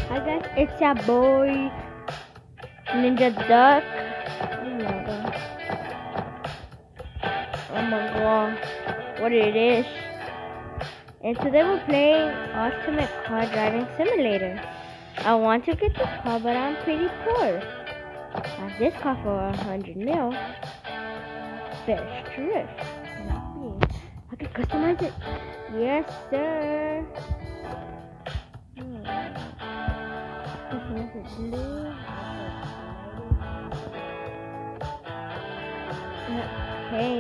Hi guys, it's your boy Ninja Duck. Oh my god, what it is. And today we're playing Ultimate Car Driving Simulator. I want to get this car, but I'm pretty poor. I have this car for 100 mil. Best drift. Let's see. I can customize it. Yes, sir. Customize it blue. Okay.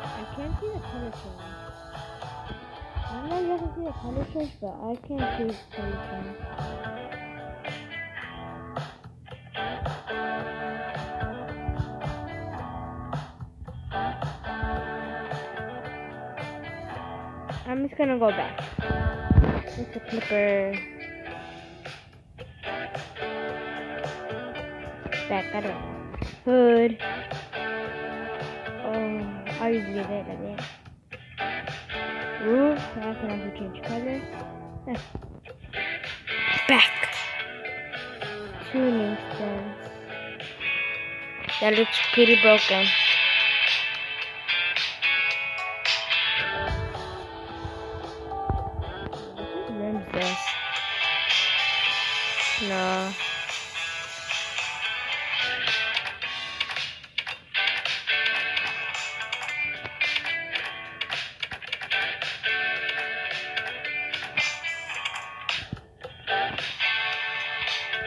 I can't see the color change. I don't know if you can see the color change, but I can't see the color change. I'm just gonna go back. It's a clipper. Back, I don't know. Hood. Oh, I'll use it like that. Roof, I can also change color. Back. Tuning stands. That looks pretty broken. What is this? No.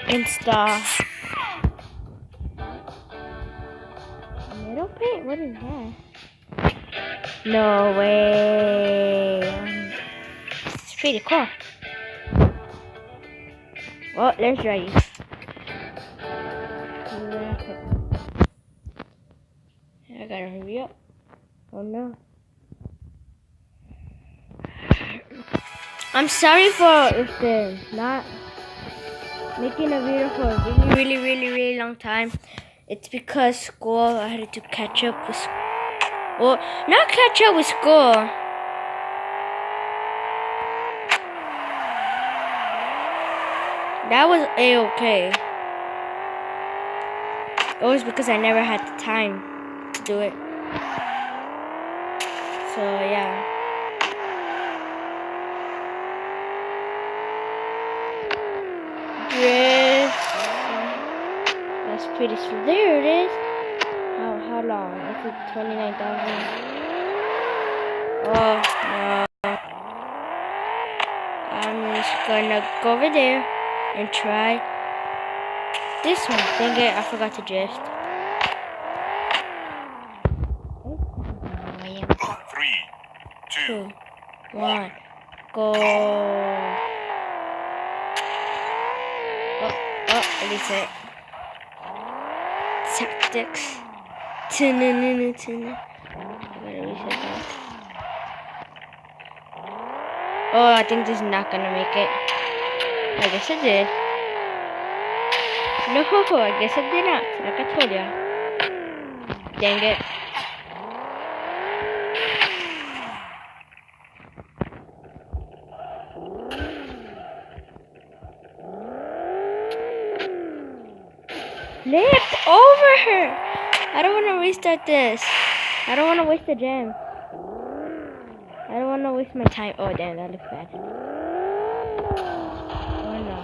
Install. Metal paint? What is that? No way. It's pretty cool. Well, let's try it. I gotta hurry up. Oh no. I'm sorry for if they're not making a video for a really long time. It's because school, I had to catch up with school. Well, not catch up with school. That was a-okay. It was because I never had the time to do it. So, yeah. Drift. That's pretty sweet. There it is. How long? I think 29,000. Oh no. I'm just gonna go over there and try this one. Dang it, I forgot to drift. 3, 2, 1, go. Oh, reset. Tactics. I gotta reset that. Oh, I think this is not gonna make it. I guess it did. No, I guess it did not. Like I told ya. Dang it. Flipped over her. I don't want to restart this. I don't want to waste the gem. I don't want to waste my time. Oh, damn, that looks bad. Oh, no.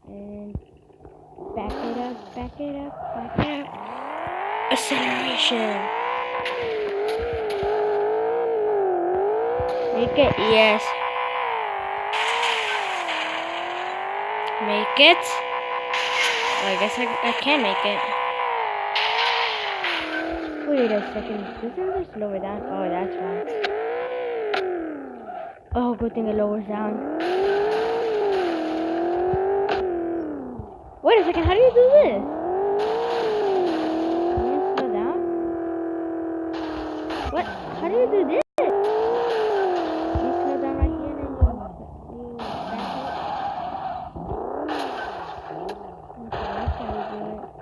And back it up, back it up, back it up. Acceleration. Make it, yes. Make it. Oh, I guess I can make it. Wait a second. Doesn't this lower down? Oh, that's fine. Oh, good thing it lowers down. Wait a second. How do you do this? Can you slow down? What? How do you do this? You slow down right here and then you back it. Okay, that's how you do it.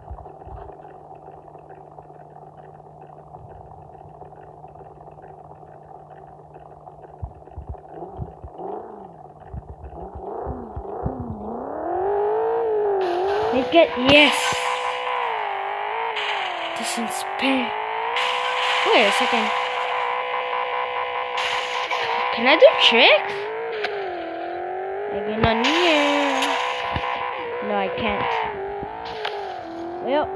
it? Yes. This is spare. Wait a second. Can I do tricks? Maybe not here. No, I can't. Well,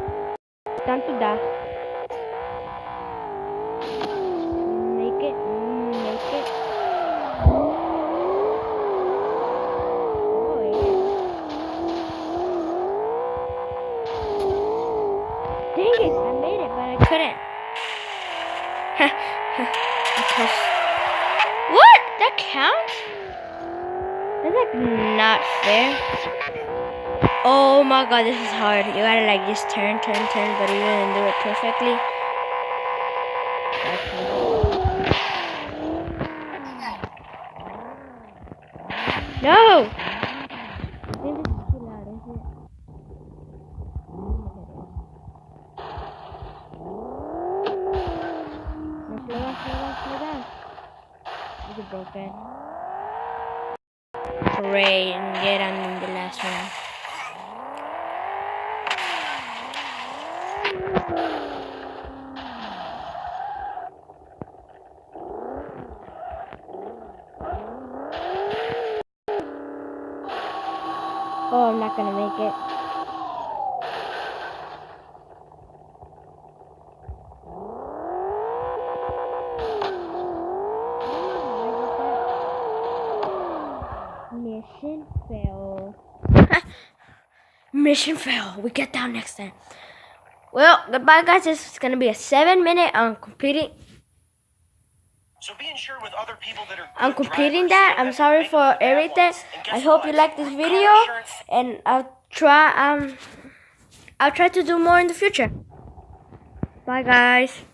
time to die. Make it. Make it. Oh, yeah. Dang it, I made it, but I couldn't. What? That counts? That's like not fair. Oh my god, this is hard. You gotta like just turn, but you didn't do it perfectly. No! I think this is too loud, isn't it? No, slow down. This is broken. Great, and get on the last one. Oh, I'm not gonna make it. Mission fail. Mission fail. We get down next time. Well, goodbye guys. This is gonna be a 7-minute. I'm completing that. I'm sorry for everything. I hope you like this video, and I'll try to do more in the future. Bye guys.